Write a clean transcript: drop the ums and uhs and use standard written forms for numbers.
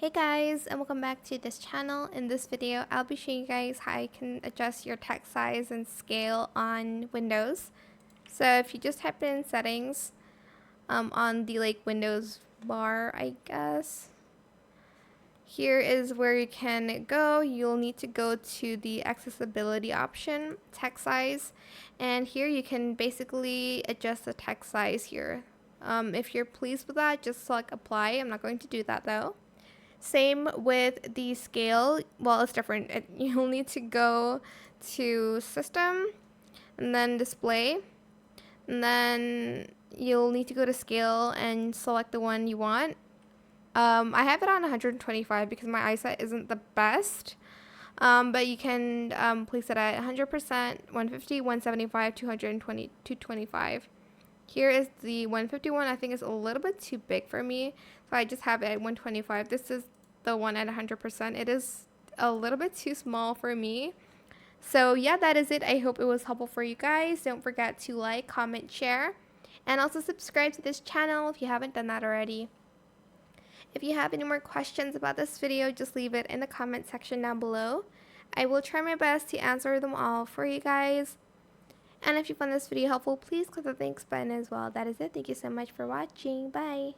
Hey guys, and welcome back to this channel. In this video, I'll be showing you guys how you can adjust your text size and scale on Windows. So if you just type in settings on the Windows bar, I guess, here is where you can go. You'll need to go to the accessibility option, text size, and here you can basically adjust the text size here. If you're pleased with that, just select apply. I'm not going to do that though. Same with the scale. Well, it's different. You'll need to go to system and then display, and then you'll need to go to scale and select the one you want. I have it on 125 because my eyesight isn't the best. But you can place it at 100%, 150, 175, 220, 225. Here is the 151. I think it's a little bit too big for me, so I just have it at 125. This is the one at 100%. It is a little bit too small for me. So yeah, that is it. I hope it was helpful for you guys. Don't forget to like, comment, share, and also subscribe to this channel if you haven't done that already. If you have any more questions about this video, just leave it in the comment section down below. I will try my best to answer them all for you guys. And if you found this video helpful, please click the thanks button as well. That is it. Thank you so much for watching. Bye.